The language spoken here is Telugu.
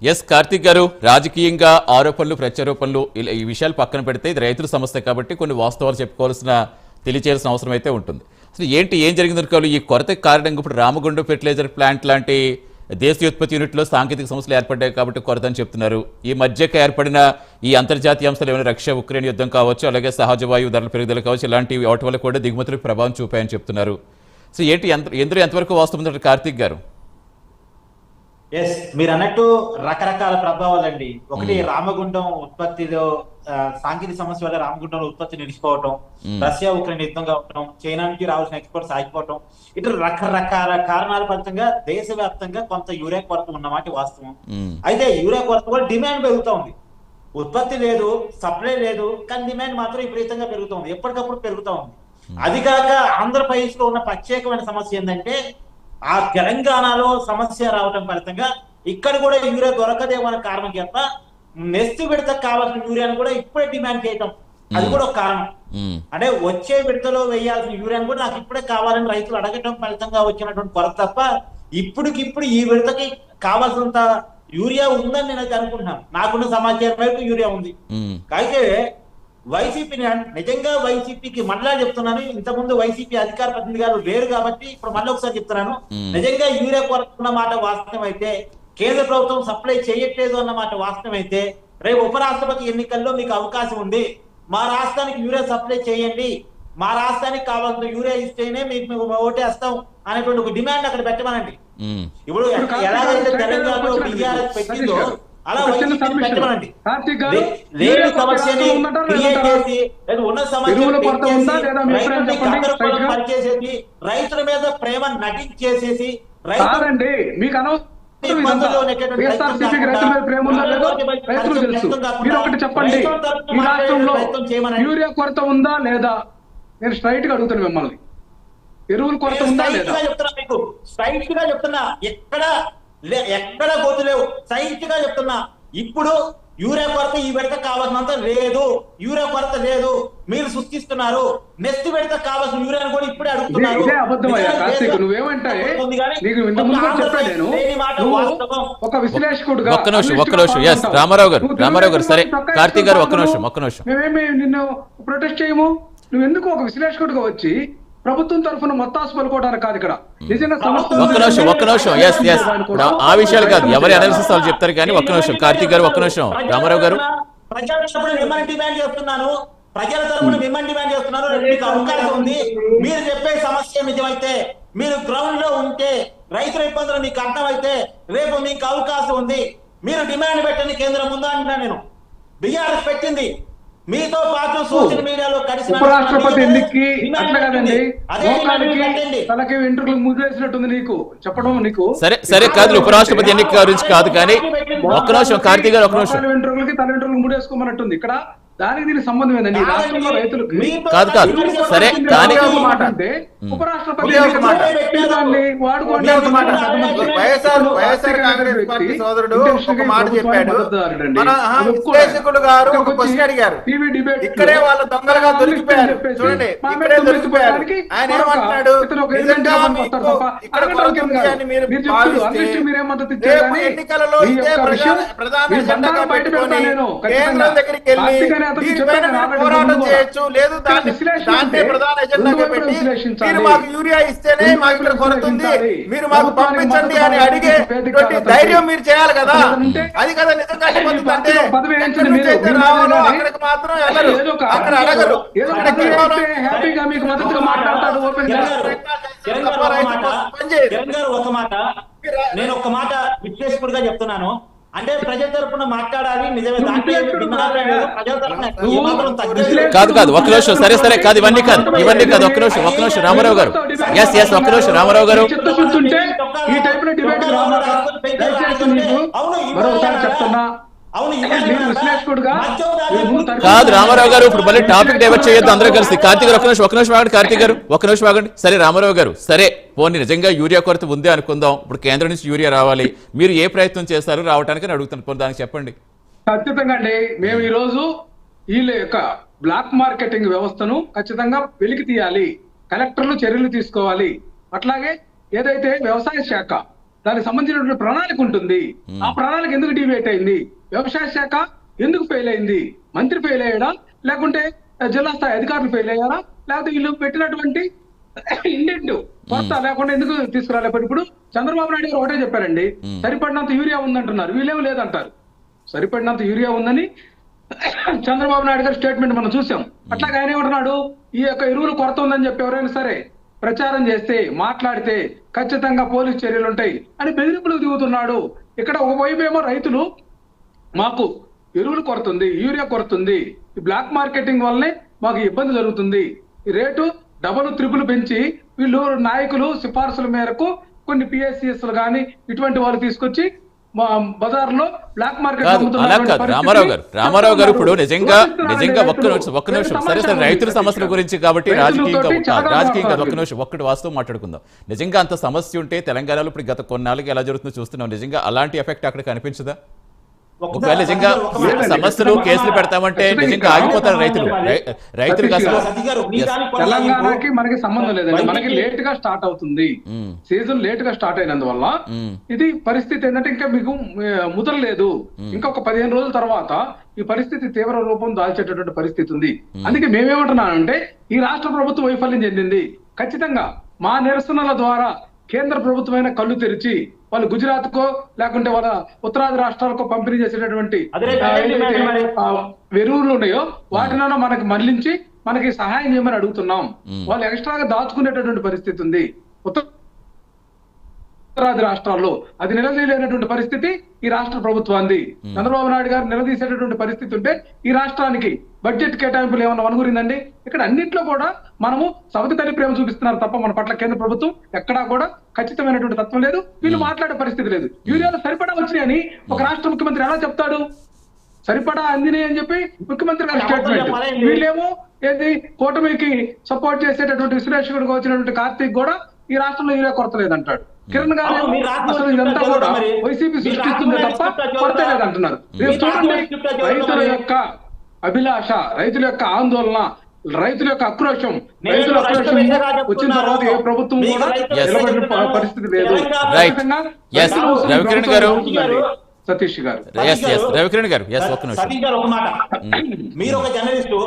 ఎస్ కార్తిక్ గారు, రాజకీయంగా ఆరోపణలు ప్రత్యారోపణలు ఈ విషయాలు పక్కన పెడితే ఇది రైతుల సమస్య కాబట్టి కొన్ని వాస్తవాలు చెప్పుకోవాల్సిన తెలియచేయాల్సిన అవసరం అయితే ఉంటుంది. అసలు ఏం జరిగిందనుకోవాలి? ఈ కొరతకు కారణంగా ఇప్పుడు రామగుండం ఫెర్టిలైజర్ ప్లాంట్ లాంటి దేశీయోత్పత్తి యూనిట్లో సాంకేతిక సమస్యలు ఏర్పడ్డాయి కాబట్టి కొరత అని చెప్తున్నారు. ఈ మధ్యకి ఏర్పడిన ఈ అంతర్జాతీయ అంశాలు ఏమైనా రష్యా ఉక్రెయిన్ యుద్ధం కావచ్చు, అలాగే సహజ వాయువు ధరల పెరుగుదల కావచ్చు, ఇలాంటి వాటి వల్ల కూడా దిగుమతులకు ప్రభావం చూపాయని చెప్తున్నారు. సో ఎందులో ఎంతవరకు వాస్తవం ఉందంటారు కార్తిక్ గారు? ఎస్, మీరు అన్నట్టు రకరకాల ప్రభావాలు అండి. ఒకటి రామగుండం ఉత్పత్తిలో సాంకేతిక సమస్య వల్ల రామగుండంలో ఉత్పత్తి నిలిచిపోవటం, రష్యా ఉక్రెయిన్ యుద్ధం కావటం, చైనా నుంచి రావాల్సిన ఎక్స్పోర్ట్స్ ఆగిపోవటం, ఇటు రకరకాల కారణాల ఫలితంగా దేశవ్యాప్తంగా కొంత యూరియా కొరత ఉన్నమాట వాస్తవం. అయితే యూరియా కొరత కూడా డిమాండ్ పెరుగుతూ ఉంది. ఉత్పత్తి లేదు, సప్లై లేదు, కానీ డిమాండ్ మాత్రం విపరీతంగా పెరుగుతుంది, ఎప్పటికప్పుడు పెరుగుతూ ఉంది. అది కాక ఆంధ్రప్రదేశ్ లో ఉన్న ప్రత్యేకమైన సమస్య ఏంటంటే ఆ తెలంగాణలో సమస్య రావటం ఫలితంగా ఇక్కడ కూడా యూరియా దొరకదేమో అనే కారణం చేత నెక్స్ట్ విడతకు కావాల్సిన యూరియాను కూడా ఇప్పుడే డిమాండ్ చేయటం, అది కూడా ఒక కారణం. అంటే వచ్చే విడతలో వేయాల్సిన యూరియాను కూడా నాకు ఇప్పుడే కావాలని రైతులు అడగటం ఫలితంగా వచ్చినటువంటి కొరత తప్ప ఇప్పటికిప్పుడు ఈ విడతకి కావాల్సినంత యూరియా ఉందని నేను అయితే అనుకుంటున్నాను. నాకున్న సమాచారం వైపు యూరియా ఉంది. అయితే వైసీపీని నిజంగా వైసీపీకి మళ్ళా చెప్తున్నాను, ఇంతకుముందు వైసీపీ అధికార ప్రతినిధి గారు వేరు కాబట్టి ఇప్పుడు మళ్ళీ ఒకసారి చెప్తున్నాను, నిజంగా యూరియా కొరత ఉన్న మాట వాస్తవం అయితే, కేంద్ర ప్రభుత్వం సప్లై చేయట్లేదు అన్నమాట వాస్తవం అయితే, రేపు ఉపరాష్ట్రపతి ఎన్నికల్లో మీకు అవకాశం ఉంది, మా రాష్ట్రానికి యూరియా సప్లై చేయండి, మా రాష్ట్రానికి కావాల్సిన యూరియా ఇస్తేనే మీకు ఓటేస్తాం అనేటువంటి ఒక డిమాండ్ అక్కడ పెట్టమనండి. ఇప్పుడు ఎలాగైతే తెలంగాణలో బీఆర్ఎస్ పెట్టిందో అలా పెట్టమనండి. లేని సమస్యని క్రియేట్ చేసి ఉన్న సమస్యను పరిచేసేసి రైతుల మీద ప్రేమ నటించేసేసి యూరియా కొరత ఉందా లేదా? నేను స్ట్రైట్ గా అడుగుతాను మిమ్మల్ని, ఎరువుల కొరత ఉందా లేదా చెప్తున్నా, మీకు స్ట్రైట్ గా చెప్తున్నా, ఎక్కడ గోతు లేవు, సైన్స్ గా చెప్తున్నా. ఇప్పుడు యూరియా కొరత ఈ విడత కావాల్సినంత లేదు, యూరియా కొరత లేదు, మీరు సృష్టిస్తున్నారు. నెక్స్ట్ విడత కావాల్సిన యూరియాను కూడా ఇప్పుడే అడుగుతున్నారు. ఒక విశ్లేషకుడుగా రామారావు గారు సరే, కార్తీక్ గారు ఒక్క నిమిషం. మేమేమి నిన్ను ప్రొటెస్ట్ చేయము, నువ్వెందుకు ఒక విశ్లేషకుడుగా వచ్చి ప్రభుత్వం తరఫున మొత్తాసు పలుకోవడానికి కాదు ఇక్కడ. నిజంగా ఒక్క నిమిషం ఆ విషయాలు కాదు, ఎవరి అనాలిసిస్ వాళ్ళు చెప్తారు కానీ ఒక్క నిమిషం కార్తీక్ గారు, ఒక్క నిమిషం రామారావు గారు. ప్రజల తరఫున మిమ్మల్ని డిమాండ్ చేస్తున్నాను, మీకు అవకాశం ఉంది. మీరు చెప్పే సమస్య నిజమైతే, మీరు గ్రౌండ్ లో ఉంటే, రైతుల ఇబ్బందులు మీకు అర్థమైతే రేపు మీకు అవకాశం ఉంది, మీరు డిమాండ్ పెట్టండి కేంద్రం ముందు అంటున్నా. నేను బీఆర్ఎస్ పెట్టింది, మీతో పాటు సోషల్ మీడియాలో కలిసి ఉపరాష్ట్రపతి ఎన్నికకి అట్లా కదండి, తనకి వెంట్రుకలు ముద్రేసినట్టుంది నీకు చెప్పడం. నీకు సరే కాదు, ఉపరాష్ట్రపతి ఎన్నిక గురించి కాదు కానీ ఒక్క నిమిషం కార్తీక్ గారు, ఒక్క నిమిషం. వెంట్రుకలకి తన వెంట్రుకలు ముడేసుకోమన్నట్టుంది ఇక్కడ. దానికి దీనికి సంబంధం ఏంటండి? రాష్ట్రంలో రైతులకు కాదు సరే కానీ మాట అంటే ఉపరాష్ట్రపతి ఇక్కడే వాళ్ళ దొంగలుగా దొరికిపోయారు. చూడండి, ఇక్కడే దొరికిపోయారు. ఆయన ఏమంటున్నాడు, ఎన్నికలలో ఇదే ప్రధాన ఎజెండాగా పెట్టుకొని కేంద్రం దగ్గరికి వెళ్ళి పోరాటం చేయొచ్చు, లేదు దాన్ని ప్రధాన ఎజెండాగా పెట్టి మీరు మాకు యూరియా ఇస్తేనే మాకు ఇక్కడ కొరతుంది, మీరు మాకు పంపించండి అని అడిగే ధైర్యం మీరు చేయాలి కదా. అది కదా నిజంగా అంటే రావాలో అక్కడికి మాత్రం వెళ్ళరు, అక్కడ అడగరు. నేను ఒక మాట విశ్లేషకుడిగా చెప్తున్నాను, అంటే ప్రజల తరపున మాట్లాడాలి, నిజమే. కాదు ఒక్క నిమిషం, సరే కాదు, ఇవన్నీ కాదు ఒక్క నిమిషం రామారావు గారు, ఒక్క నిమిషం రామారావు గారు. కాదు రామారావు గారు, ఇప్పుడు మళ్ళీ టాపిక్ డైవర్ట్ చేయొద్దు అందరూ కలిసి. కార్తీక్ గారు ఒక్క నిమిషం ఆగండి, కార్తీక్ గారు ఒక్క నిమిషం ఆగండి. సరే రామారావు గారు, సరే పోనీ నిజంగా యూరియా కొరత ఉంది అనుకుందాం, ఇప్పుడు కేంద్రం నుంచి యూరియా రావాలి, మీరు ఏ ప్రయత్నం చేస్తారు రావడానికి అడుగుతాను, పోనీ దానికి చెప్పండి. ఖచ్చితంగా అండి, మేము ఈ రోజు వీళ్ళ యొక్క బ్లాక్ మార్కెటింగ్ వ్యవస్థను ఖచ్చితంగా వెలికి తీయాలి, కలెక్టర్లు చర్యలు తీసుకోవాలి. అట్లాగే ఏదైతే వ్యవసాయ శాఖ దానికి సంబంధించినటువంటి ప్రణాళిక ఉంటుంది. ఆ ప్రణాళిక ఎందుకు డివేట్ అయింది? వ్యవసాయ శాఖ ఎందుకు ఫెయిల్ అయింది? మంత్రి ఫెయిల్ అయ్యాడా, లేకుంటే జిల్లా స్థాయి అధికారులు ఫెయిల్ అయ్యారా, లేకపోతే వీళ్ళు పెట్టినటువంటి ఇండెంట్ కొత్త లేకుండా ఎందుకు తీసుకురాలేకపోతే? ఇప్పుడు చంద్రబాబు నాయుడు గారు ఒకటే చెప్పారండి, సరిపడినంత యూరియా ఉందంటున్నారు, వీళ్ళేమో లేదంటారు. సరిపడినంత యూరియా ఉందని చంద్రబాబు నాయుడు గారి స్టేట్మెంట్ మనం చూసాం. అట్లాగే ఆయన ఏమంటున్నాడు, ఈ యొక్క ఎరువులు కొరత ఉందని చెప్పి ఎవరైనా సరే ప్రచారం చేస్తే, మాట్లాడితే ఖచ్చితంగా పోలీస్ చర్యలు ఉంటాయి అని బెదిరింపులకు దిగుతున్నాడు. ఇక్కడ ఒకవైపు ఏమో రైతులు మాకు ఎరువులు కొరత ఉంది, యూరియా కొరత ఉంది, ఈ బ్లాక్ మార్కెటింగ్ వల్లనే మాకు ఇబ్బంది జరుగుతుంది, ఈ రేటు డబుల్ ట్రిపుల్ పెంచి వీళ్ళు నాయకులు సిఫార్సుల మేరకు కొన్ని పిఎస్సిఎస్లు కానీ ఇటువంటి వాళ్ళు తీసుకొచ్చి బజార్లో బ్లాక్ మార్కెట్ రామారావు గారు ఇప్పుడు నిజంగా ఒక్క నిమిషం సరే సరే రైతుల సమస్యల గురించి కాబట్టి రాజకీయంగా ఒక్కటి వాస్తవం మాట్లాడుకుందాం. నిజంగా అంత సమస్య ఉంటే తెలంగాణలో ఇప్పుడు గత కొన్నాళ్ళకి ఎలా జరుగుతుందో చూస్తున్నాం, నిజంగా అలాంటి ఎఫెక్ట్ అక్కడ కనిపించదా? ఒకవేళ నిజంగా సమస్యలు కేసులు పెడతామంటే నిజంగా ఆగిపోతారు రైతులు తెలంగాణకి మనకి సంబంధం లేదండి. మనకి లేట్ గా స్టార్ట్ అవుతుంది, సీజన్ లేట్ గా స్టార్ట్ అయినందువల్ల ఇది పరిస్థితి ఏంటంటే ఇంకా మీకు ముదరలేదు. ఇంకొక 15 రోజుల తర్వాత ఈ పరిస్థితి తీవ్ర రూపం దాల్చేటటువంటి పరిస్థితి ఉంది. అందుకే మేమేమంటున్నానంటే ఈ రాష్ట్ర ప్రభుత్వం వైఫల్యం చెందింది. ఖచ్చితంగా మా నిరసనల ద్వారా కేంద్ర ప్రభుత్వమైన కళ్ళు తెరిచి వాళ్ళు గుజరాత్ కో లేకుంటే వాళ్ళ ఉత్తరాది రాష్ట్రాలకో పంపిణీ చేసేటటువంటి ఎరువులు ఉన్నాయో వాటినైనా మనకి మళ్లించి మనకి సహాయం చేయమని అడుగుతున్నాం. వాళ్ళు ఎక్స్ట్రాగా దాచుకునేటటువంటి పరిస్థితి ఉంది ఉత్తరాది రాష్ట్రాల్లో. అది నిలదీయలేనటువంటి పరిస్థితి ఈ రాష్ట్ర ప్రభుత్వాన్ని. చంద్రబాబు నాయుడు గారు నిలదీసేటటువంటి పరిస్థితి ఉంటే ఈ రాష్ట్రానికి బడ్జెట్ కేటాయింపులు ఏమన్నా వనగురిందండి? ఇక్కడ అన్నింటిలో కూడా మనము సవతి తల్లి ప్రేమ చూపిస్తున్నారు తప్ప మన పట్ల కేంద్ర ప్రభుత్వం ఎక్కడా కూడా ఖచ్చితమైనటువంటి తత్వం లేదు. వీళ్ళు మాట్లాడే పరిస్థితి లేదు. యూరియాలో సరిపడా వచ్చినాయని ఒక రాష్ట్ర ముఖ్యమంత్రి ఎలా చెప్తాడు? సరిపడా అందినాయి అని చెప్పి ముఖ్యమంత్రి గారి స్టేట్మెంట్. వీళ్ళేమో ఏది కూటమికి సపోర్ట్ చేసేటటువంటి విశ్లేషకుడిగా వచ్చినటువంటి కార్తీక్ కూడా ఈ రాష్ట్రంలో యూరియా కొరత లేదంటాడు. కిరణ్ గారు అసలు ఇదంతా కూడా వైసీపీ సృష్టిస్తుంది తప్ప కొరత లేదంటున్నారు. రేపు చూడండి, రైతుల యొక్క అభిలాష, రైతుల యొక్క ఆందోళన, రైతుల యొక్క ఆక్రోశం, రైతుల ఆక్రోశం వచ్చిన తర్వాత ఏ ప్రభుత్వం కూడా నిలబడిన పరిస్థితి లేదు. రవికిరణ్ గారు, సతీష్ గారు, సతీష్ గారు ఒక మాట, మీరు ఒక జర్నలిస్టు,